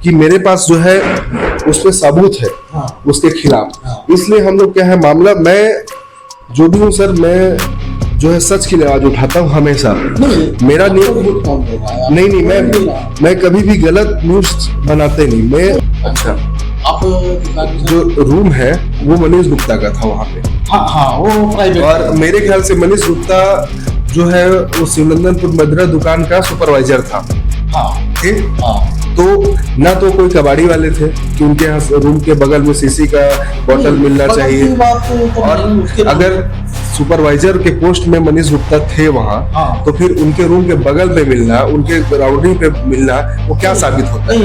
कि मेरे पास जो है उस पे सबूत है उसके खिलाफ, इसलिए हम लोग क्या है मामला, मैं जो भी हूँ सर, मैं जो है सच की आवाज उठाता हूँ हमेशा। मेरा नहीं, मैं कभी भी गलत न्यूज बनाते नहीं मैं। अच्छा, आप जो रूम है वो मनीष गुप्ता का था वहाँ पे। हाँ, वो प्राइवेट। और मेरे ख्याल से मनीष गुप्ता जो है वो शिवनंदनपुर मदिरा दुकान का सुपरवाइजर था। ठीक। तो ना तो कोई कबाड़ी वाले थे कि उनके यहाँ रूम के बगल में सीसी का बोतल मिलना चाहिए, और अगर सुपरवाइजर के पोस्ट में मनीष गुप्ता थे वहाँ, तो फिर उनके रूम के बगल पे मिलना, उनके राउंडिंग पे मिलना, वो क्या साबित होता है?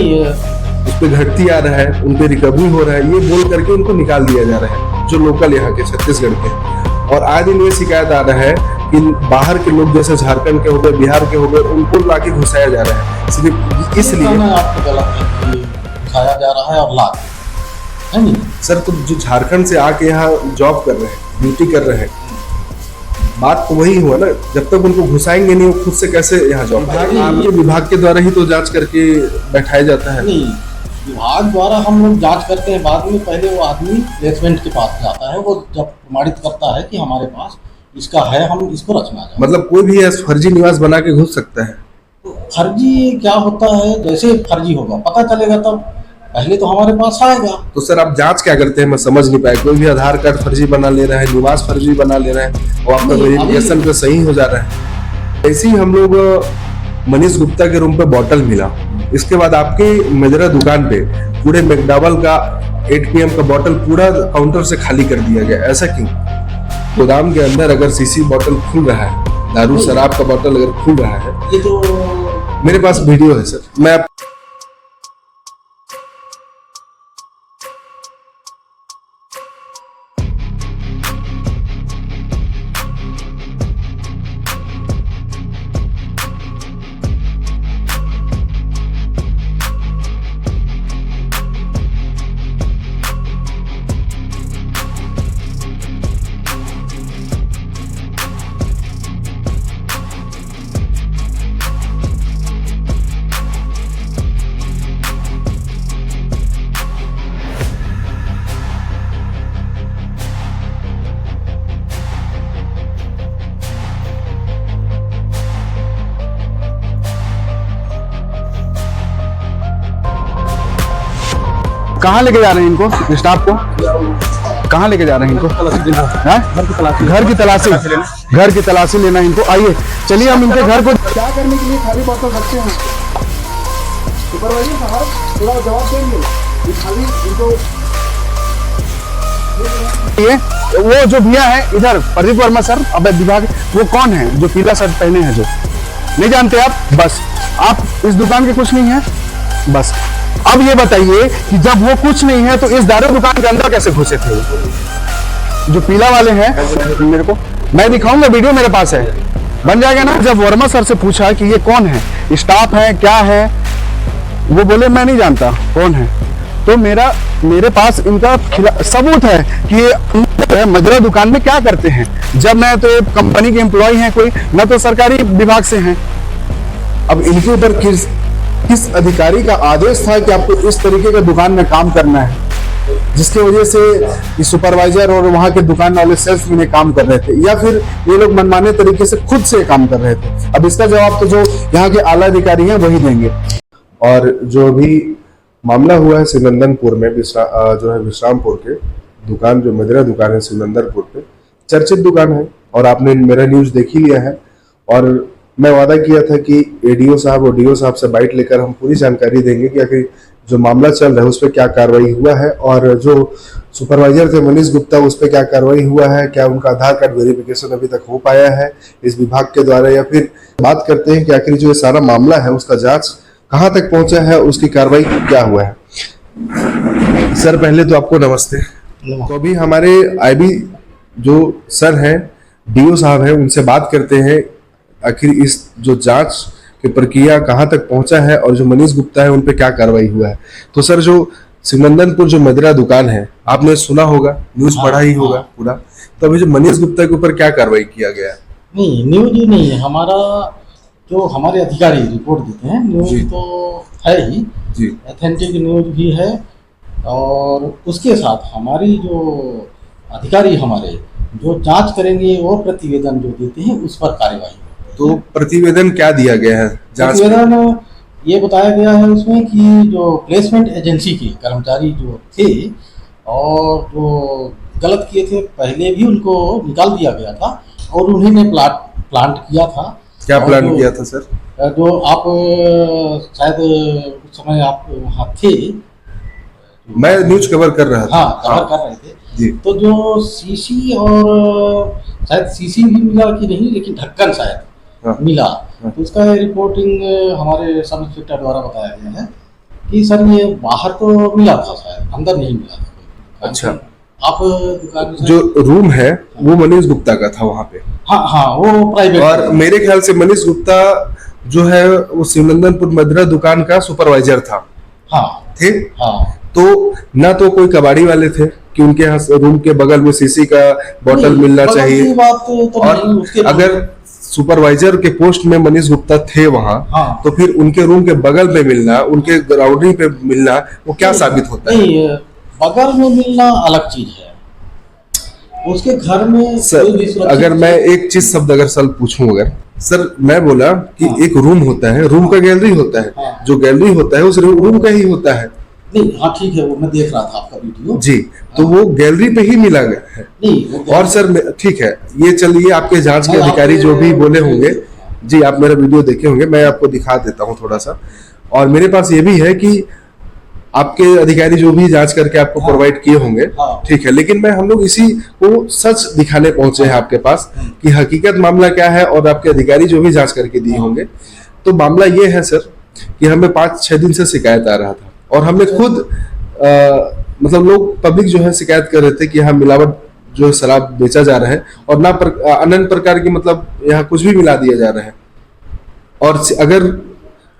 उस पे घटती आ रहा है, उन पे रिकवरी हो रहा है, ये बोल करके उनको निकाल दिया जा रहा है, जो लोकल यहाँ के छत्तीसगढ़ के। और आए दिन ये शिकायत आ रहा है कि बाहर के लोग जैसे झारखंड के हो गए, बिहार के हो गए, उनको लाके घुसाया जा रहा है, सिर्फ इसलिए। आपको गलत घुसाया जा रहा है और ला है नहीं सर, तो जो झारखंड से आके यहाँ जॉब कर रहे हैं, ड्यूटी कर रहे हैं, बात तो वही हुआ ना। जब तक उनको घुसाएंगे नहीं, वो खुद से कैसे यहाँ जॉब? आपके विभाग के द्वारा ही तो जांच करके बैठाया जाता है। नहीं, विभाग द्वारा हम लोग जांच करते हैं, बाद में पहले वो आदमी प्लेसमेंट के पास जाता है, वो जब प्रमाणित करता है कि हमारे पास इसका है, हम इसको रखना चाहते हैं। मतलब कोई भी फर्जी निवास बना के घुस सकता है? तो फर्जी क्या होता है, जैसे फर्जी होगा पता चलेगा, तब पहले तो हमारे पास आएगा। तो सर आप जांच क्या करते हैं, मैं समझ नहीं पाया। कोई भी आधार कार्ड फर्जी बना ले रहा है, निवास फर्जी बना ले रहा है, और आपका वेरिफिकेशन पे सही हो जा रहा है। ऐसे ही हम लोग मनीष गुप्ता के रूम पे बॉटल मिला, इसके बाद आपके मदिरा दुकान पे पूरे मैकडॉवेल का 8 PM का बॉटल पूरा काउंटर से खाली कर दिया गया। ऐसा क्यों? गोदाम के अंदर अगर सीसी बॉटल खुल रहा है, दारू शराब का बॉटल अगर खुल रहा है, ये तो मेरे पास वीडियो है सर, मैं कहाँ लेके जा रहे हैं इनको, स्टाफ को कहाँ लेके जा रहे हैं इनको? घर की तलाशी, घर की तलाशी लेना इनको। आइए चलिए हम इनके घर को क्या करने के लिए खाली बॉटल रखते हैं? सुपरवाइजर साहब थोड़ा जवाब देंगे कि खाली इनको। ये वो जो भैया है इधर, प्रदीप वर्मा सर, अब विभाग, वो कौन है जो पीला शर्ट पहने हैं? जो नहीं जानते आप? बस आप इस दुकान के कुछ नहीं है। बस अब ये बताइए कि जब वो कुछ नहीं है तो इस दारू दुकान के अंदर कैसे घुसे थे? जो पीला वाले हैं, मेरे को मैं दिखाऊंगा, वीडियो मेरे पास है, बन जाएगा ना। जब वर्मा सर से पूछा कि ये कौन है, स्टाफ है, क्या है, वो बोले मैं नहीं जानता कौन है। तो मेरे पास इनका सबूत है कि ये मदिरा दुकान में क्या करते हैं, जब मैं तो कंपनी के एम्प्लॉय हैं, कोई न तो सरकारी विभाग से हैं। अब इनके ऊपर किस अधिकारी का आदेश था कि आपको इस तरीके का दुकान में काम करना है, जिसकी वजह से सुपरवाइजर और वहां के दुकान वाले सेल्स में काम कर रहे थे, या फिर ये लोग मनमाने तरीके से खुद से काम कर रहे थे? अब इसका जवाब तो जो यहाँ के आला अधिकारी हैं वही देंगे। और जो भी मामला हुआ है शिवनंदनपुर में, जो है विश्रामपुर के दुकान, जो मदिरा दुकान है शिवनंदनपुर पे, चर्चित दुकान है, और आपने मेरा न्यूज देख ही लिया है। और मैं वादा किया था कि एडीओ साहब और डीओ साहब से बाइट लेकर हम पूरी जानकारी देंगे कि आखिर जो मामला चल रहा है उस पर क्या कार्रवाई हुआ है, और जो सुपरवाइजर थे मनीष गुप्ता उस पर क्या कार्रवाई हुआ है, क्या उनका आधार कार्ड वेरिफिकेशन अभी तक हो पाया है इस विभाग के द्वारा, या फिर बात करते हैं कि आखिर जो सारा मामला है उसका जांच कहाँ तक पहुंचा है, उसकी कार्रवाई क्या हुआ है। सर पहले तो आपको नमस्ते। तो अभी हमारे आईबी जो सर हैं, डीओ साहब हैं, उनसे बात करते हैं आखिर इस जो जांच की प्रक्रिया कहाँ तक पहुंचा है, और जो मनीष गुप्ता है उन पे क्या कार्रवाई हुआ है। तो सर जो शिवनंदनपुर जो मदिरा दुकान है, आपने सुना होगा, न्यूज पढ़ा ही होगा पूरा, तो अभी जो मनीष गुप्ता के ऊपर क्या कार्रवाई किया गया? नहीं, न्यूज ही नहीं है, हमारा जो हमारे अधिकारी रिपोर्ट देते हैं, न्यूज तो है ही, जी। ऑथेंटिक न्यूज भी है, और उसके साथ हमारी जो अधिकारी हमारे जो जांच करेंगे वो प्रतिवेदन जो देते हैं उस पर कार्यवाही होती है। तो प्रतिवेदन क्या दिया गया है जांच में? प्रतिवेदन ये बताया गया है उसमें कि जो प्लेसमेंट एजेंसी के कर्मचारी जो थे और जो गलत किए थे पहले भी उनको निकाल दिया गया था, और उन्हीं ने प्लांट किया था। क्या और प्लान जो- किया था सर? जो आप शायद उस समय आप वहाँ थे, मैं न्यूज कवर कर रहा था। हाँ कवर कर रहे थे। जी। तो जो सीसी और शायद सीसी भी मिला कि नहीं, लेकिन ढक्कन शायद हाँ। मिला। हाँ। तो उसका रिपोर्टिंग हमारे सब इंस्पेक्टर द्वारा बताया गया है कि सर ये बाहर तो मिला था, शायद अंदर नहीं मिला था। अच्छा। आप दुकान में जो रूम है वो मनीष गुप्ता का था वहाँ पे, हाँ हाँ वो प्राइवेट, और मेरे ख्याल से मनीष गुप्ता जो है वो शिवनंदनपुर मदिरा दुकान का सुपरवाइजर था, हाँ थे। हाँ। तो ना तो कोई कबाड़ी वाले थे कि उनके यहाँ रूम के बगल में सीसी का बोतल नहीं, मिलना बगल की चाहिए, बात तो और नहीं, उसके अगर सुपरवाइजर के पोस्ट में मनीष गुप्ता थे वहाँ, हाँ। तो फिर उनके रूम के बगल में मिलना, उनके ग्राउंडिंग पे मिलना, वो क्या साबित होता है? नहीं, बगल में मिलना अलग चीज है, उसके घर में कोई भी सर सुरक्षित अगर मैं एक चीज शब्द अगर सर पूछूं, अगर सर मैं बोला कि हाँ। एक रूम होता है, रूम का गैलरी होता है, हाँ। जो गैलरी होता है उस रूम का ही होता है। नहीं, हाँ ठीक है, वो मैं देख रहा था आपका वीडियो। जी, तो वो गैलरी पे ही मिला गया है। नहीं वो और सर ठीक है, ये चलिए आपके जांच के मैं अधिकारी आपके- जो भी बोले होंगे, जी आप मेरा वीडियो देखे होंगे, मैं आपको दिखा देता हूँ थोड़ा सा। और मेरे पास ये भी है कि आपके अधिकारी जो भी जांच करके आपको हाँ। प्रोवाइड किए होंगे, हाँ। ठीक है, लेकिन मैं हम लोग इसी को सच दिखाने पहुंचे हैं आपके पास कि हकीकत मामला क्या है, और आपके अधिकारी जो भी जांच करके दिए होंगे। तो मामला ये है सर कि हमें 5-6 दिन से शिकायत आ रहा था, और हमने खुद मतलब लोग पब्लिक जो है शिकायत कर रहे थे कि यहाँ मिलावट जो शराब बेचा जा रहा है, और ना अनंत प्रकार की मतलब यहाँ कुछ भी मिला दिया जा रहा है। और अगर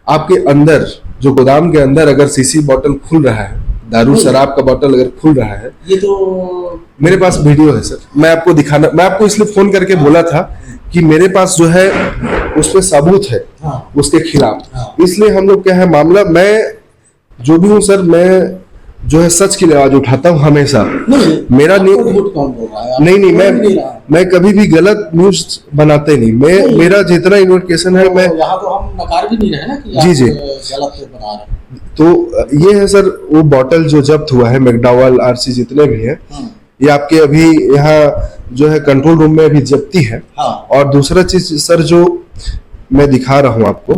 आपके अंदर जो गोदाम के अंदर अगर सीसी बॉटल खुल रहा है, दारू शराब का बॉटल अगर खुल रहा है, ये तो मेरे पास वीडियो है सर, मैं आपको दिखाना, मैं आपको इसलिए फोन करके बोला था कि मेरे पास जो है उस पे सबूत है हाँ। उसके खिलाफ। हाँ। इसलिए हम लोग क्या है मामला, मैं जो भी हूँ सर, मैं जो है सच की आवाज उठाता हूँ हमेशा। नहीं, मेरा आपको झूठ कौन बोल रहा है? आप नहीं बोल नहीं रहा। मैं कभी भी गलत न्यूज बनाते नहीं, मैं नहीं। मेरा जितना इन्वेस्टिगेशन है, मैं यहाँ तो हम नकार भी नहीं रहे ना कि जी, आप जी। गलत बना रहे हैं। तो ये है सर वो बॉटल जो जब्त हुआ है, मैकडॉवेल आरसी जितने भी है, ये आपके अभी यहाँ जो है कंट्रोल रूम में अभी जब्ती है। हाँ। और दूसरा चीज सर जो मैं दिखा रहा हूँ आपको,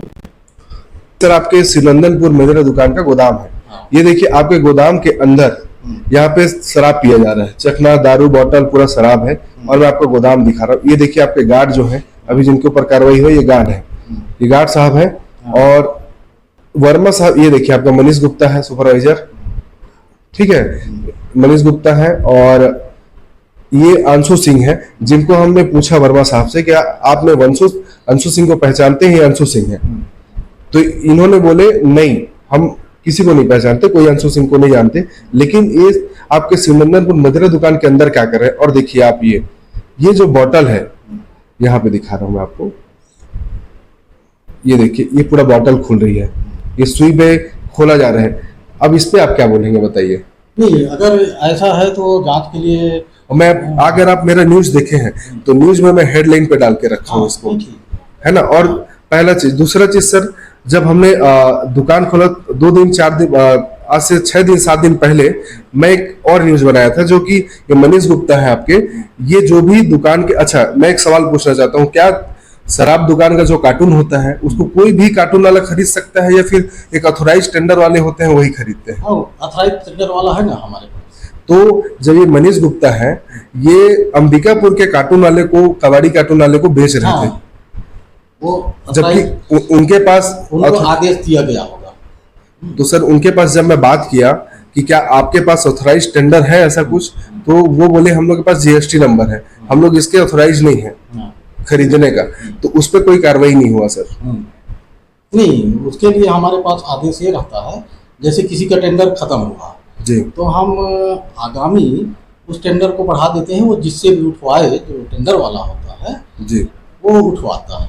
सर आपके शिवनंदनपुर मदिरा दुकान का गोदाम है। हाँ। ये देखिए आपके गोदाम के अंदर यहाँ पे शराब पिया जा रहा है, चखना दारू बॉटल पूरा शराब है, और मैं आपको गोदाम दिखा रहा हूँ। ये देखिए आपके गार्ड जो है अभी जिनके ऊपर कार्रवाई हुई, ये गार्ड है, ये गार्ड साहब है। और वर्मा साहब, ये देखिए आपका मनीष गुप्ता है सुपरवाइजर, ठीक है, मनीष गुप्ता है। और ये अंशु सिंह है, जिनको हमने पूछा वर्मा साहब से कि आपने अंशु सिंह को पहचानते हैं? अंशु सिंह है, तो इन्होंने बोले नहीं, हम किसी को नहीं पहचानते, कोई अंशु सिंह को नहीं जानते। लेकिन ये आपके शिवनंदनपुर मदिरा दुकान के अंदर क्या कर रहे हैं, और देखिए आप ये जो बॉटल है, यहाँ पे दिखा रहा हूं मैं आपको, ये देखिए ये पूरा बॉटल खुल रही है, ये सुई पे खोला जा रहा है। अब इस पे आप क्या बोलेंगे बताइए? नहीं, अगर ऐसा है तो जांच के लिए मैं अगर आप मेरा न्यूज देखे हैं तो न्यूज में मैं हेडलाइन पे डाल के रखा हूँ इसको, ठीक। है ना। और पहला चीज, दूसरा चीज सर, जब हमने दुकान खोला 2 दिन 4 दिन, आज से 6 दिन 7 दिन पहले मैं एक और न्यूज बनाया था, जो कि ये मनीष गुप्ता है आपके, ये जो भी दुकान के, अच्छा मैं एक सवाल पूछना चाहता हूँ, क्या शराब दुकान का जो कार्टून होता है उसको कोई भी कार्टून वाला खरीद सकता है, या फिर एक ऑथोराइज टेंडर वाले होते हैं वही खरीदते हैं? अथराइज टेंडर वाला है ना हमारे पास। तो जब ये मनीष गुप्ता है, ये अंबिकापुर के कार्टून वाले को, कबाड़ी कार्टून वाले को बेच रहे थे, हाँ, वो जबकि उनके पास उनको आदेश दिया गया होगा। तो सर उनके पास जब मैं बात किया कि क्या आपके पास ऑथराइज टेंडर है ऐसा कुछ, तो वो बोले हम लोग के पास जीएसटी नंबर है, हम लोग इसके ऑथराइज नहीं है खरीदने का। तो उस पर कोई कार्रवाई नहीं हुआ सर? नहीं, उसके लिए हमारे पास आदेश ये रहता है, जैसे किसी का टेंडर खत्म हुआ जी, तो हम आगामी उस टेंडर को बढ़ा देते हैं, वो जिससे भी उठवाए, जो टेंडर वाला होता है जी, वो उठवाता है।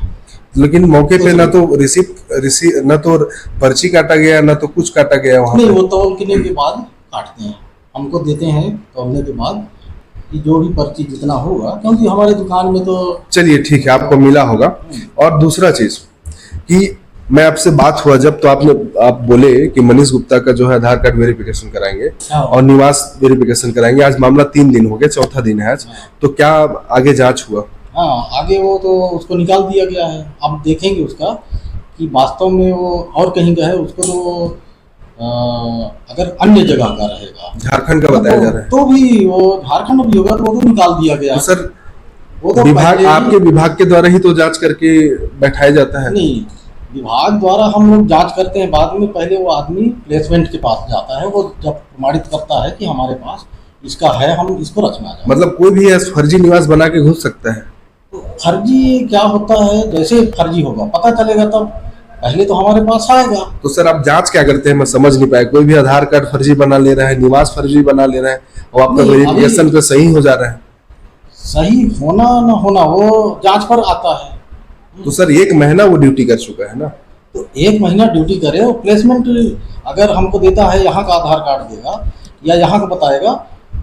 लेकिन मौके पे ना तो रिसीप ना तो पर्ची काटा गया ना तो कुछ काटा गया वहां नहीं, पे। वो तौलने के बाद काटते हैं, हमको देते हैं तौलने के बाद कि जो भी पर्ची जितना होगा, क्योंकि हमारे दुकान में तो चलिए ठीक है, आपको मिला होगा। और दूसरा चीज कि मैं आपसे बात हुआ जब, तो आप बोले कि मनीष गुप्ता का जो है आधार कार्ड वेरिफिकेशन कराएंगे हाँ। और निवास वेरिफिकेशन कराएंगे। आज मामला 3 दिन हो गया, चौथा दिन है आज, तो क्या आगे जांच हुआ? हाँ, आगे वो तो उसको निकाल दिया गया है। अब देखेंगे उसका कि वास्तव में वो और कहीं का है, उसको तो अगर अन्य जगह का रहेगा, झारखंड का बताया जा रहा है, तो भी वो झारखंड में भी होगा, तो वो तो निकाल दिया गया। तो सर वो तो विभाग, पहले ही- आपके विभाग के द्वारा ही तो जांच करके बैठाया जाता है। नहीं, विभाग द्वारा हम लोग जांच करते हैं बाद में। पहले वो आदमी प्लेसमेंट के पास जाता है, वो जब प्रमाणित करता है कि हमारे पास इसका है, हम इसको रखना चाहते हैं। मतलब कोई भी ऐसा फर्जी निवास बना के घुस सकता है? तो फर्जी क्या होता है, जैसे फर्जी होगा पता चलेगा, तब पहले तो हमारे पास आएगा। तो सर आप जांच क्या करते हैं, मैं समझ नहीं पाया। कोई भी आधार कार्ड फर्जी बना ले रहा है, निवास फर्जी बना ले रहा है, और आपका नहीं, वेरिफिकेशन पे सही हो जा रहा है। सही होना ना होना वो जांच पर आता है। तो सर 1 महीना वो ड्यूटी कर चुका है ना। तो 1 महीना ड्यूटी करे, और प्लेसमेंट अगर हमको देता है, यहाँ का आधार कार्ड देगा या यहाँ का बताएगा,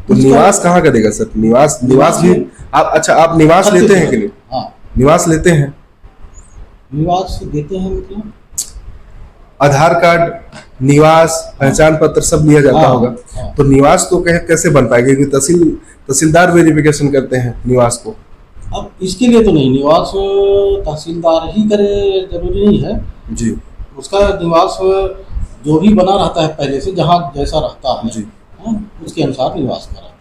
तो उसका- निवास कहाँ का देगा सर? निवास भी आप, अच्छा आप निवास लेते हैं कि नहीं? हाँ, निवास लेते हैं, निवास देते हैं मतलब आधार कार्ड, निवास, पहचान पत्र सब लिया जाता हाँ, होगा। हाँ। तो निवास तो कैसे बन पाएगा, क्योंकि तहसीलदार वेरिफिकेशन करते हैं निवास को। अब इसके लिए तो नहीं, निवास तहसीलदार ही करे, जरूरी नहीं है। जी उसका निवास जो भी बना रहता है पहले से, जहाँ जैसा रहता है, जी। हाँ, उसके अनुसार निवास करा।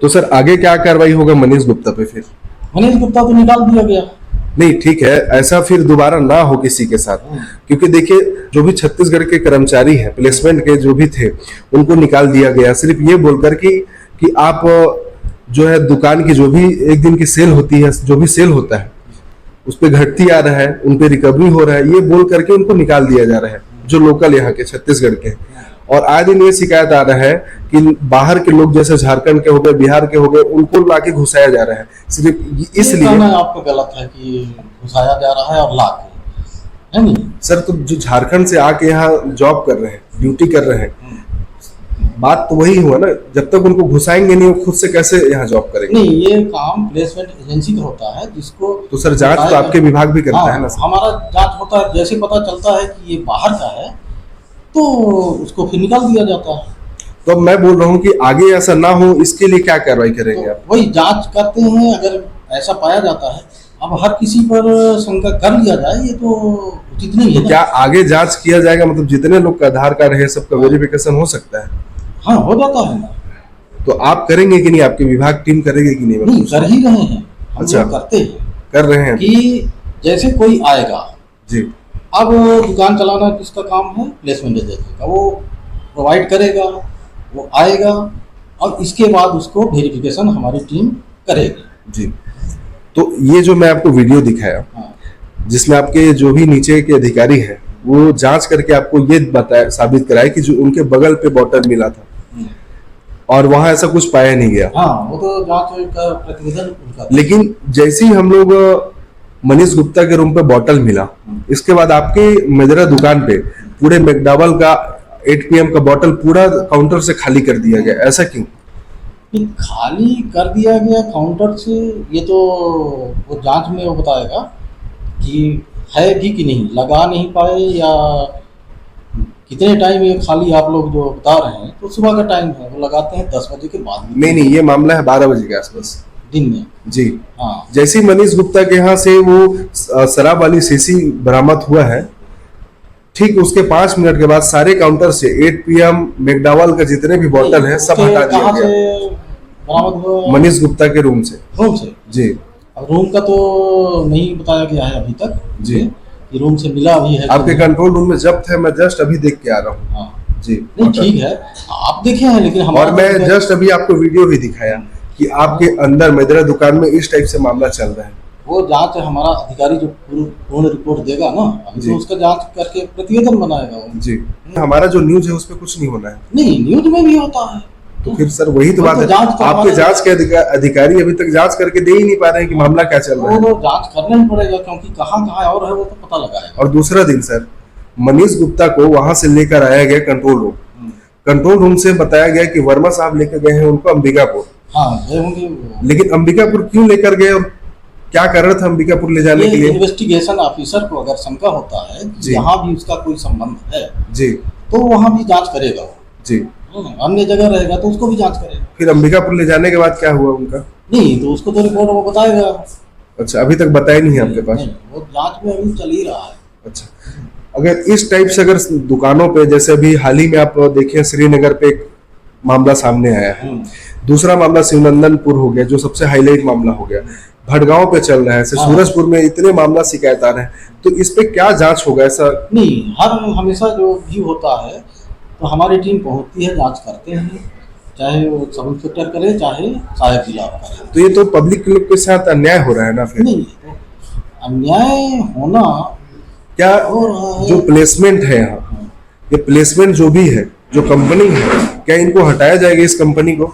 तो सर आगे क्या कार्रवाई होगा मनीष गुप्ता पे फिर? मनीष गुप्ता तो निकाल दिया गया। नहीं ठीक है, ऐसा फिर दोबारा ना हो किसी के साथ, क्योंकि देखिए जो भी छत्तीसगढ़ के कर्मचारी हैं, प्लेसमेंट के जो भी थे, उनको निकाल दिया गया सिर्फ ये बोलकर कि आप जो है दुकान की जो भी एक दिन की सेल होती है, जो भी सेल होता है उस पर घटती आ रहा है, उन पे रिकवरी हो रहा है, ये बोल करके उनको निकाल दिया जा रहा है, जो लोकल यहाँ के छत्तीसगढ़ के। और आए दिन ये शिकायत आ रहा है कि बाहर के लोग जैसे झारखंड के हो गए, बिहार के हो गए, उनको लाके घुसाया जा रहा है सिर्फ ये इसलिए। कहना आपका गलत है कि घुसाया जा रहा है और लाके, है नहीं। सर तो जो झारखंड से आके यहाँ जॉब कर रहे हैं, ड्यूटी कर रहे हैं, बात तो वही हुआ ना, जब तक उनको घुसाएंगे नहीं वो खुद से कैसे यहाँ जॉब करेंगे? नहीं, ये काम प्लेसमेंट एजेंसी का होता है, जिसको तो सर जांच तो आपके विभाग भी करता हाँ, है ना सर? हमारा जांच होता है। जैसे पता चलता है कि ये बाहर का है, तो उसको फिर निकाल दिया जाता है। तो अब मैं बोल रहा हूँ कि आगे ऐसा ना हो, इसके लिए क्या कार्रवाई करेंगे तो आप? वही जांच करते हैं, अगर ऐसा पाया जाता है। अब हर किसी पर शंका कर लिया जाए, ये तो उचित नहीं है ना। क्या आगे जांच किया जाएगा, मतलब जितने लोग का आधार कार्ड है सबका वेरिफिकेशन हो सकता है? हाँ, हो जाता है ना। तो आप करेंगे कि नहीं, आपकी विभाग टीम करेगी कि नहीं? नहीं, कर ही रहे हैं हम अच्छा। लोग, करते हैं कर रहे हैं कि जैसे कोई आएगा, जी। अब दुकान चलाना किसका काम है? प्लेसमेंट एजेंसी का। वो प्रोवाइड करेगा, वो आएगा, और इसके बाद उसको वेरिफिकेशन हमारी टीम करेगी। जी। तो ये जो मैं आपको वीडियो दिखाया, हाँ, जिसमें आपके जो भी नीचे के अधिकारी हैं वो जांच करके आपको ये बताया, साबित कराया कि जो उनके बगल पे बॉटल मिला था और वहां ऐसा कुछ पाया नहीं गया। हाँ, वो तो जांच का प्रतिवेदन उनका। लेकिन जैसे ही हम लोग मनीष गुप्ता के रूम पे बॉटल मिला, इसके बाद आपके मेदरा दुकान पे पूरे मैकडॉवेल का 8 PM का बॉटल पूरा काउंटर से खाली कर दिया गया, ऐसा क्यों? ये खाली कर दिया गया काउंटर से, ये तो वो जांच में वो बताएगा कि है भी कि नहीं, लगा नहीं पाए, या कितने टाइम ये खाली आप लोग जो बता रहे हैं, तो सुबह का टाइम है, वो लगाते हैं 10 बजे के बाद में। नहीं, ये मामला है 12 बजे के आसपास दिन में। जी। हाँ, जैसे ही मनीष गुप्ता के यहाँ से वो शराब वाली शीशी बरामद हुआ है, ठीक उसके 5 मिनट के बाद सारे काउंटर से 8 PM मैकडॉवेल का जितने भी बॉटल है सब उसके हटा दिया कहाँ गया से बरामद हुआ? मनीष गुप्ता के रूम से। रूम से। जी अब रूम का तो नहीं बताया गया है अभी तक जी। कि रूम से मिला भी है कि आपके नहीं। कंट्रोल रूम में जब्त है, मैं जस्ट अभी देख के आ रहा हूँ हाँ, जी। नहीं ठीक है, आप देखे हैं, लेकिन और हमारा मैं जस्ट अभी आपको वीडियो भी दिखाया कि आपके अंदर मेदरा दुकान में इस टाइप से मामला चल रहा है। वो जांच हमारा अधिकारी जो पूर्ण रिपोर्ट देगा ना, अभी जी। तो उसका जांच करके प्रतिवेदन बनाएगा वो। जी। हमारा जो न्यूज है उस पर कुछ नहीं होना है। नहीं, न्यूज में भी होता है। तो फिर सर वही तो वो बात तो है, जांच करवाने- आपके जांच के अधिकारी अभी तक जांच करके दे ही नहीं पा रहे हैं कि मामला क्या चल रहा है। वो तो जांच करना ही पड़ेगा, क्योंकि कहाँ कहाँ और है वो तो पता लगाएगा। और दूसरा दिन सर, मनीष गुप्ता को वहां से लेकर आया गया कंट्रोल रूम, कंट्रोल रूम से बताया गया कि वर्मा साहब लेकर गए हैं उनको अंबिकापुर। हाँ गए होंगे वो। लेकिन अंबिकापुर क्यों लेकर गए और क्या कारण था अंबिकापुर ले जाने के ये लिए? इन्वेस्टिगेशन ऑफिसर को अगर शंका होता है कि जी। यहाँ भी उसका कोई संबंध है जी तो वहाँ भी जांच करेगा वो। जी। अन्य जगह रहेगा तो उसको भी जांच करेगा। फिर अंबिकापुर ले जाने के बाद क्या हुआ उनका? नहीं तो उसको तो रिपोर्ट वो बताएगा। अच्छा, अभी तक बताया नहीं है आपके पास? नहीं, वो जांच में अभी चल ही रहा है। अच्छा, अगर इस टाइप से अगर दुकानों पे, जैसे अभी हाल ही में आप देखें श्रीनगर पे एक मामला सामने आया है, दूसरा मामला शिवनंदनपुर हो गया जो सबसे हाईलाइट मामला हो गया, भटगांव पे चल रहा है, सूरजपुर में इतने मामला शिकायत आ रहे हैं, तो इस पे क्या जांच होगा? ऐसा नहीं, हर हमेशा जो भी होता है तो हमारी टीम पहुंचती है, जांच करते हैं, चाहे वो सब इंस्पेक्टर करे चाहे सहायक जिला करे। तो ये तो पब्लिक के लोग के साथ अन्याय हो रहा है ना फिर? नहीं तो अन्याय होना क्या और जो प्लेसमेंट है यहाँ, ये प्लेसमेंट जो भी है, जो कंपनी है, क्या इनको हटाया जाएगा इस कंपनी को?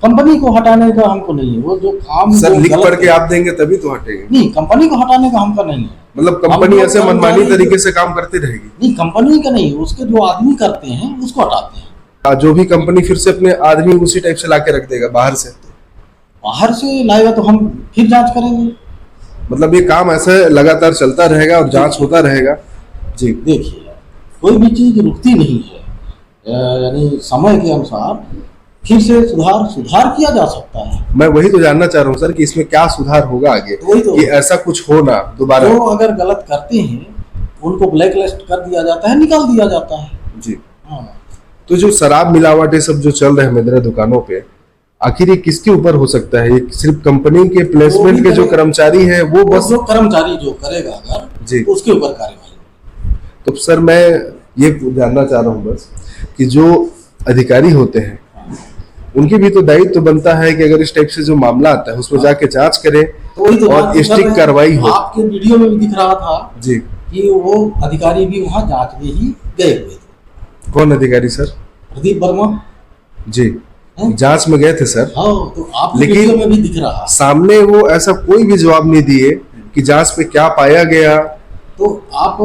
कंपनी को हटाने का हमको नहीं है, वो जो काम सर जो लिख गलत पढ़ के है- आप देंगे तभी तो हटेंगे। नहीं, कंपनी को हटाने का हमका नहीं है। मतलब हम कंपनी लोग ऐसे मनमानी कर्मचारी- तरीके से काम करती रहेगी? नहीं, कंपनी का नहीं, उसके जो आदमी करते हैं उसको हटाते हैं। जो भी कंपनी फिर से अपने आदमी उसी टाइप से लाके रख देगा बाहर से, बाहर से लाएगा तो हम फिर जांच करेंगे। मतलब ये काम ऐसे लगातार चलता रहेगा और जांच होता रहेगा। जी, देखिए, कोई भी चीज रुकती नहीं है, यानी समय के अनुसार फिर से सुधार किया जा सकता है। मैं वही तो जानना चाह रहा हूँ सर कि इसमें क्या सुधार होगा आगे, वही तो। कि ऐसा कुछ हो ना दोबारा। जो अगर गलत करते हैं उनको ब्लैक लिस्ट कर दिया जाता है, निकाल दिया जाता है। जी, हाँ। तो जो शराब मिलावट ये सब जो चल रहे हैं मेरे दुकानों पे, आखिर ये किसके ऊपर हो सकता है? ये सिर्फ कंपनी के प्लेसमेंट के जो कर्मचारी हैं वो बस? जो कर्मचारी जो करेगा अगर जी। तो उसके ऊपर कार्रवाई। तो सर मैं ये जानना चाह रहा हूँ बस कि जो अधिकारी होते हैं उनकी भी तो दायित्व बनता है कि अगर इस टाइप से जो मामला आता है उसमें जाके जांच करें तो वही तो और बात कर स्ट्रिक्ट रहे हैं। कार्रवाई हो। आपके वीडियो में भी दिख रहा था जी, कि वो अधिकारी भी वहाँ जांच में ही गए हुए थे। कौन अधिकारी सर? प्रदीप वर्मा। जी, हैं? जांच में गए थे सर, हाँ, तो आपके लेकिन- वीडियो में भी दिख रहा। सामने वो ऐसा कोई भी जवाब नहीं दिए कि जांच पे क्या पाया गया। तो आप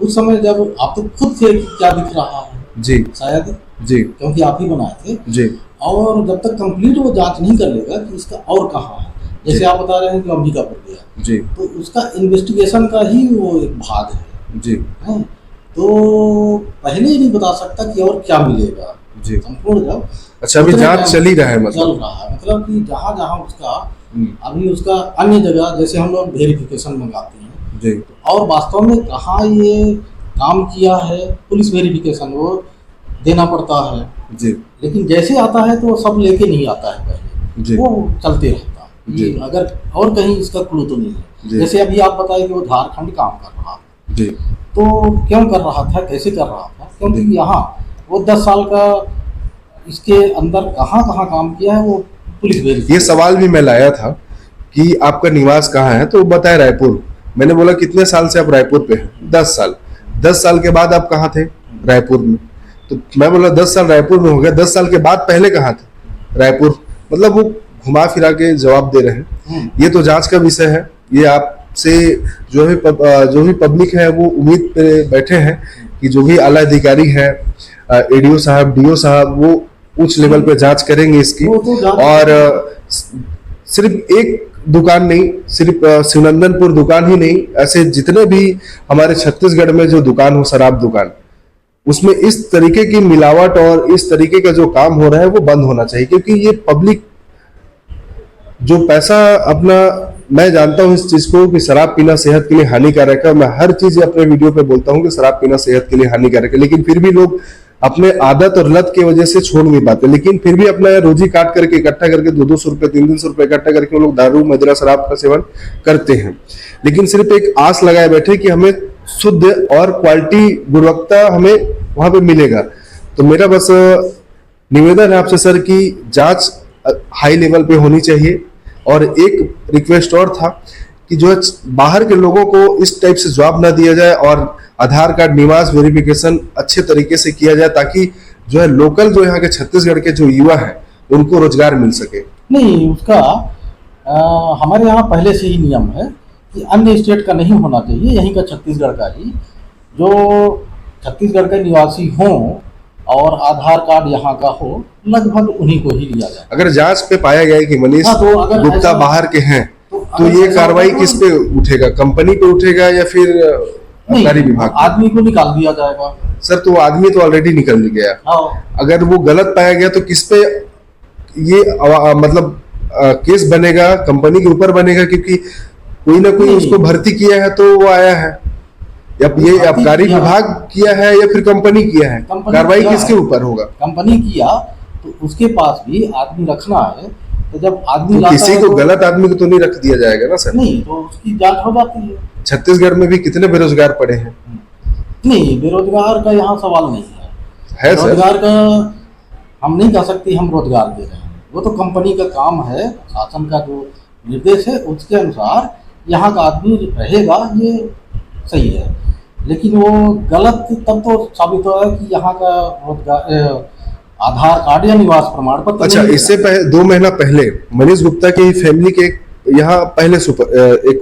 उस समय जब आप तो खुद थे कि क्या दिख रहा है, जी शायद जी क्योंकि आप ही बनाए थे। जी और जब तक कंप्लीट वो जांच नहीं कर लेगा कि इसका और कहाँ है, जैसे जी। आप बता रहे हैं कि अंबिकापुर गया, जी तो उसका इन्वेस्टिगेशन का ही वो एक भाग है। जी हैं? तो पहले ही नहीं बता सकता कि और क्या मिलेगा जी। संपूर्ण जब अच्छा, अभी उतने जांच टाइम चल ही रहा है चल मतलब? रहा है, मतलब कि जहाँ जहाँ उसका हम्म, अभी उसका अन्य जगह जैसे हम लोग वेरिफिकेशन मंगाते हैं जी और वास्तव में कहाँ ये काम किया है, पुलिस वेरिफिकेशन वो देना पड़ता है। जी लेकिन जैसे आता है तो सब लेके नहीं आता है पहले, जी वो चलते रहता है जी। कि अगर और कहीं इसका क्लू तो नहीं है। जी। जैसे अभी आप बताए कि वो झारखंड काम कर रहा था, जी तो क्यों कर रहा था, कैसे कर रहा था? क्योंकि यहाँ वो 10 साल का इसके अंदर कहाँ कहाँ काम किया है वो पुलिस ये वेरिफिकेशन। सवाल भी मैं लाया था कि आपका निवास कहाँ है, तो बताया रायपुर। मैंने बोला कितने साल से आप रायपुर पे हैं? 10 साल। 10 साल के बाद आप कहाँ थे? रायपुर में। तो मैं बोला 10 साल रायपुर में हो गया, 10 साल के बाद पहले कहाँ थे? रायपुर। मतलब वो घुमा फिरा के जवाब दे रहे हैं। ये तो जांच का विषय है, ये आपसे जो भी पब्लिक है वो उम्मीद पे बैठे हैं कि जो भी आला अधिकारी है, एडीओ साहब, डीओ साहब, वो उच्च लेवल पे जांच करेंगे इसकी। वो तो जांच- और सिर्फ एक दुकान नहीं, सिर्फ शिवनंदनपुर दुकान ही नहीं, ऐसे जितने भी हमारे छत्तीसगढ़ में जो दुकान हो, शराब दुकान, उसमें इस तरीके की मिलावट और इस तरीके का जो काम हो रहा है वो बंद होना चाहिए। क्योंकि ये पब्लिक जो पैसा अपना, मैं जानता हूँ इस चीज को कि शराब पीना सेहत के लिए हानिकारक है। मैं हर चीज अपने वीडियो पे बोलता हूँ कि शराब पीना सेहत के लिए हानिकारक है, लेकिन फिर भी लोग अपने आदत और लत की वजह से छोड़ नहीं पाते। लेकिन फिर भी अपना रोजी काट करके इकट्ठा करके 200-200 रुपए, 300-300 रुपए इकट्ठा करके वो लोग दारू, मदिरा, शराब का सेवन करते हैं। लेकिन सिर्फ एक आस लगाए बैठे कि हमें शुद्ध और क्वालिटी, गुणवत्ता हमें वहां पे मिलेगा। तो मेरा बस निवेदन है आपसे सर कि जांच हाई लेवल पे होनी चाहिए। और एक रिक्वेस्ट और था कि जो है बाहर के लोगों को इस टाइप से जवाब ना दिया जाए और आधार कार्ड, निवास वेरिफिकेशन अच्छे तरीके से किया जाए, ताकि जो है लोकल जो यहाँ के छत्तीसगढ़ के जो युवा है उनको रोजगार मिल सके? नहीं, उसका हमारे यहाँ पहले से ही नियम है कि अन्य स्टेट का नहीं होना चाहिए, यहीं का छत्तीसगढ़ का ही, जो छत्तीसगढ़ के निवासी हों और आधार कार्ड यहाँ का हो, लगभग उन्हीं को ही लिया जाए। अगर जांच पे पाया गया है कि मनीष हाँ, तो अगर गुप्ता ऐसा- बाहर के हैं तो तो अगर ये ऐसा कार्रवाई होगा किस पे उठेगा? कंपनी पे उठेगा या फिर आबकारी नहीं, विभाग पे? आदमी को निकाल दिया जाएगा। सर तो वो आदमी तो ऑलरेडी निकल गया, हाँ, अगर वो गलत पाया गया तो किस पे ये मतलब केस बनेगा? कंपनी के ऊपर बनेगा, क्योंकि कोई ना कोई नहीं। उसको भर्ती किया है तो वो आया है, या ये भर्ती आबकारी किया। विभाग किया है या फिर कंपनी किया है? कंपनी कार्रवाई किया किसके है। ऊपर होगा? कंपनी किया तो उसके पास भी आदमी रखना है, तो जब आदमी तो लाता किसी है को तो- गलत आदमी को तो नहीं रख दिया जाएगा ना सर? नहीं, तो उसकी जांच हो जाती है। छत्तीसगढ़ में भी कितने बेरोजगार पड़े हैं? नहीं, बेरोजगार का यहाँ सवाल नहीं है सर रोजगार का हम नहीं कह सकते हम रोजगार दे रहे हैं, वो तो कंपनी का काम है, शासन का जो निर्देश है उसके अनुसार यहाँ का आदमी रहेगा, ये सही है। लेकिन वो गलत तब तो साबित हुआ है कि यहाँ का रोजगार आधार कार्ड या निवास प्रमाण पत्र अच्छा, नहीं इससे मिला। 2 महीना पहले मनीष गुप्ता की फैमिली के यहाँ पहले एक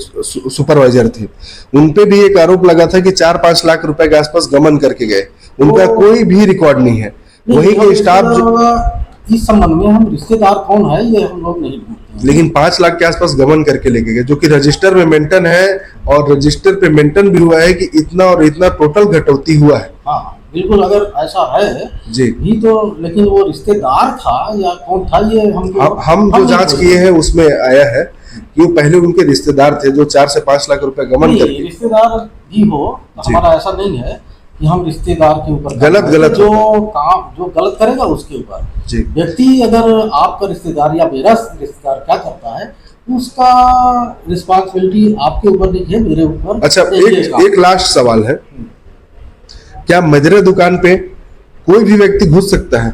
सुपरवाइजर थे, उनपे भी एक आरोप लगा था कि 4-5 लाख रुपए के आसपास गमन करके गए, उनका तो- कोई भी रिकॉर्ड नहीं है। नहीं, वही हम के स्टाफ इस संबंध में हम रिश्तेदार कौन है ये हम लोग नहीं ढूंढते हैं। लेकिन 5 लाख के आसपास गमन करके लेके गए, जो कि रजिस्टर में मेंटेन है, और रजिस्टर पे मेंटेन भी हुआ है कि इतना और इतना टोटल घटौती हुआ है। हाँ, बिल्कुल, अगर ऐसा है जी, भी तो, लेकिन वो रिश्तेदार था या कौन था ये हम जो जांच किए हैं उसमें आया है कि वो पहले उनके रिश्तेदार थे जो 4 से 5 लाख रुपए गमन नहीं, करके। रिश्तेदार भी हो तो जी। हमारा ऐसा नहीं है कि हम रिश्तेदार के ऊपर गलत- गलत जो काम जो गलत करेगा उसके ऊपर। जी, व्यक्ति अगर आपका रिश्तेदार या मेरा रिश्तेदार क्या करता है उसका रिस्पॉन्सिबिलिटी आपके ऊपर नहीं है, मेरे ऊपर। अच्छा, ये काम। एक लास्ट सवाल है, क्या मदिरा दुकान पे कोई भी व्यक्ति घुस सकता है?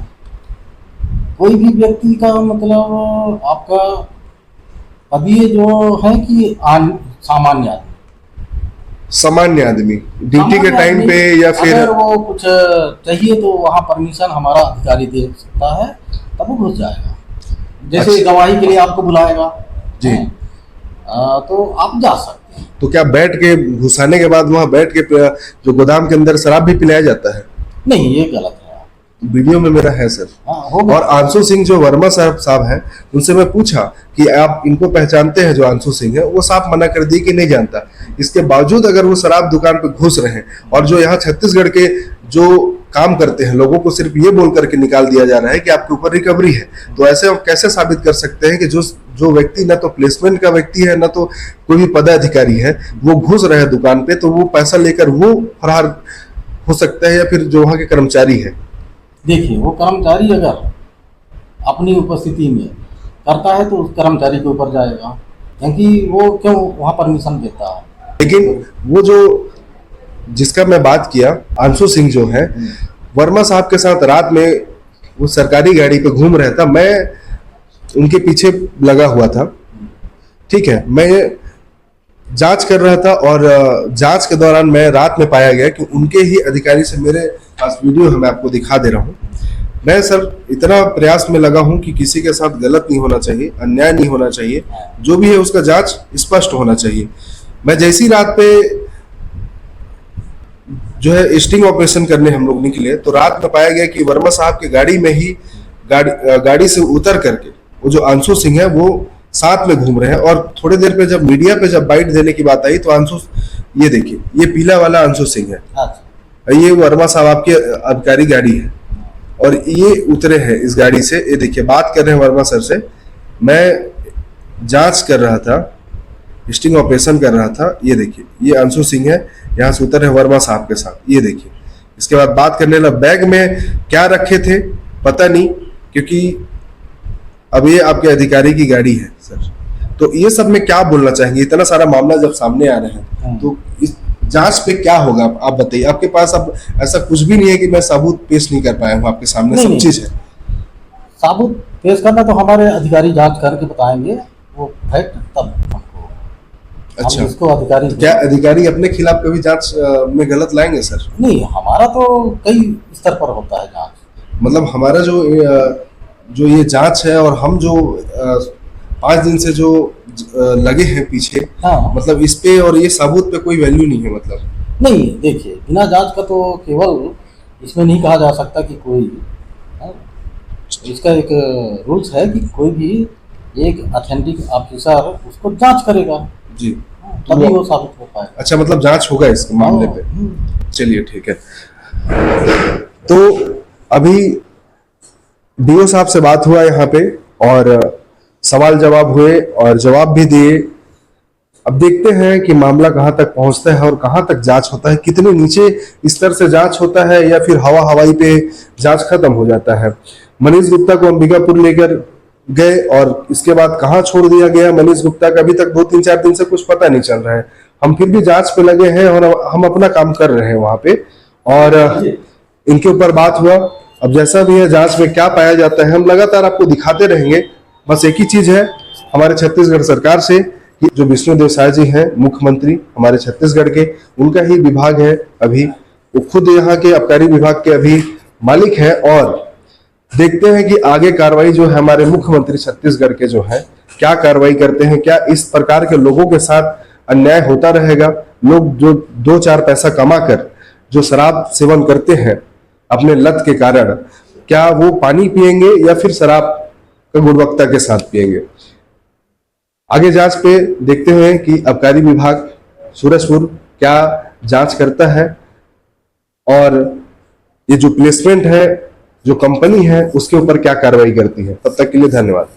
कोई भी व्यक्ति का मतलब आपका अभी ये जो है कि सामान्य आदमी, सामान्य आदमी ड्यूटी के सामान्य टाइम आदमी, पे या फिर अगर वो कुछ चाहिए तो वहाँ परमिशन हमारा अधिकारी दे सकता है, तब वो घुस जाएगा। जैसे अच्छा। गवाही के लिए आपको बुलाएगा जी। तो आप जा सकते हैं। तो क्या बैठ के घुसाने के बाद वहां बैठ के जो गोदाम के अंदर शराब भी पिलाया जाता है? नहीं, ये गलत है। वीडियो में मेरा है सर। हाँ, होगा। और आंसू सिंह जो वर्मा साहब हैं, उनसे मैं पूछा कि आप इनको पहचानते हैं जो आंसू सिंह है, वो साफ मना कर दिए कि नहीं जानता। इसके बावजूद अगर वो शराब दुकान पे घुस रहे हैं और जो यहाँ छत्तीसगढ़ के जो काम करते हैं लोगों को सिर्फ ये बोल करके निकाल दिया जा रहा है कि आपके ऊपर रिकवरी है, तो ऐसे हम कैसे साबित कर सकते हैं कि जो व्यक्ति न तो प्लेसमेंट का व्यक्ति है, न तो कोई भी पदाधिकारी है, वो घुस रहे हैं दुकान पे, तो वो पैसा लेकर वो फरार हो सकता है या फिर जो वहाँ के कर्मचारी है? देखिए, वो कर्मचारी अगर अपनी उपस्थिति में करता है तो उस कर्मचारी के ऊपर जाएगा, क्योंकि वो क्यों वहाँ परमिशन देता है। लेकिन वो जो जिसका मैं बात किया, आंसू सिंह जो है, वर्मा साहब के साथ रात में वो सरकारी गाड़ी पे घूम रहा था, मैं उनके पीछे लगा हुआ था, ठीक है। मैं जांच कर रहा था और जांच के दौरान मैं रात में पाया गया कि उनके ही अधिकारी से मेरे पास वीडियो है, मैं आपको दिखा दे रहा हूँ। मैं सर इतना प्रयास में लगा हूँ कि किसी के साथ गलत नहीं होना चाहिए, अन्याय नहीं होना चाहिए, जो भी है उसका जांच स्पष्ट होना चाहिए। मैं जैसी रात पे जो है स्टिंग ऑपरेशन करने हम लोग निकले, तो रात में पाया गया कि वर्मा साहब की गाड़ी में ही गाड़ी से उतर करके वो जो आंसू सिंह है वो साथ में घूम रहे हैं। और थोड़ी देर पे जब मीडिया पे जब बाइट देने की बात आई तो आंसू, ये देखिए, ये पीला वाला आंसू सिंह है, अच्छा, ये वर्मा साहब आपकी आबकारी गाड़ी है, और ये उतरे हैं इस गाड़ी से। ये देखिए, बात कर रहे हैं वर्मा सर से, मैं जांच कर रहा था, स्टिंग ऑपरेशन कर रहा था। ये देखिए, ये अंशु सिंह है, यहाँ से उतर है वर्मा साहब के साथ। ये देखिए, इसके बाद बात करने लगा, बैग में क्या रखे थे पता नहीं, क्योंकि अब ये आपके अधिकारी की गाड़ी है सर। तो ये सब में क्या बोलना चाहेंगे? इतना सारा मामला जब सामने आ रहे हैं तो इस जांच पे क्या होगा आप बताइए। आपके पास अब ऐसा कुछ भी नहीं है कि मैं सबूत पेश नहीं कर पाया हूँ, आपके सामने नहीं, सब नहीं। चीज है। साबुत पेश करना तो हमारे अधिकारी जांच करके बताएंगे वो फैक्ट, तब हमको अच्छा, हम इसको अधिकारी क्या अधिकारी अपने खिलाफ कभी जांच में गलत लाएंगे सर? नहीं, हमारा तो कई स्तर पर होता है जांच। मतलब हमारा जो ये जांच है और हम जो 5 दिन से जो लगे हैं पीछे, हाँ। मतलब इस पे और ये सबूत पे कोई वैल्यू नहीं है मतलब। नहीं देखिए, बिना जांच का तो केवल इसमें नहीं कहा जा सकता कि कोई, हाँ, इसका एक रूल्स है कि कोई भी एक ऑथेंटिक ऑफिसर उसको जांच करेगा, जी। तभी वो साबित हो पाएगा। अच्छा, मतलब जांच होगा इस मामले पे। चलिए ठीक है। तो अभी डीओ साहब से बात हुआ यहाँ पे और सवाल जवाब हुए और जवाब भी दिए। अब देखते हैं कि मामला कहाँ तक पहुंचता है और कहाँ तक जांच होता है, कितने नीचे स्तर से जांच होता है या फिर हवाई पे जांच खत्म हो जाता है। मनीष गुप्ता को अंबिकापुर लेकर गए और इसके बाद कहाँ छोड़ दिया गया मनीष गुप्ता का अभी तक 2-3-4 दिन से कुछ पता नहीं चल रहा है। हम फिर भी जांच पे लगे हैं और हम अपना काम कर रहे हैं वहां पे, और इनके ऊपर बात हुआ। अब जैसा भी है जांच में क्या पाया जाता है हम लगातार आपको दिखाते रहेंगे। बस एक ही चीज है हमारे छत्तीसगढ़ सरकार से कि जो विष्णुदेव साय जी हैं मुख्यमंत्री हमारे छत्तीसगढ़ के, उनका ही विभाग है अभी, वो खुद यहाँ के आबकारी विभाग के अभी मालिक है। और देखते हैं कि आगे कार्रवाई जो है हमारे मुख्यमंत्री छत्तीसगढ़ के जो है क्या कार्रवाई करते हैं, क्या इस प्रकार के लोगों के साथ अन्याय होता रहेगा। लोग जो 2-4 पैसा कमाकर जो शराब सेवन करते हैं अपने लत के कारण, क्या वो पानी पिएंगे या फिर शराब का गुणवत्ता के साथ पिएंगे। आगे जांच पे देखते हैं कि आबकारी विभाग सूरजपुर क्या जांच करता है और ये जो प्लेसमेंट है, जो कंपनी है, उसके ऊपर क्या कार्रवाई करती है। तब तक के लिए धन्यवाद।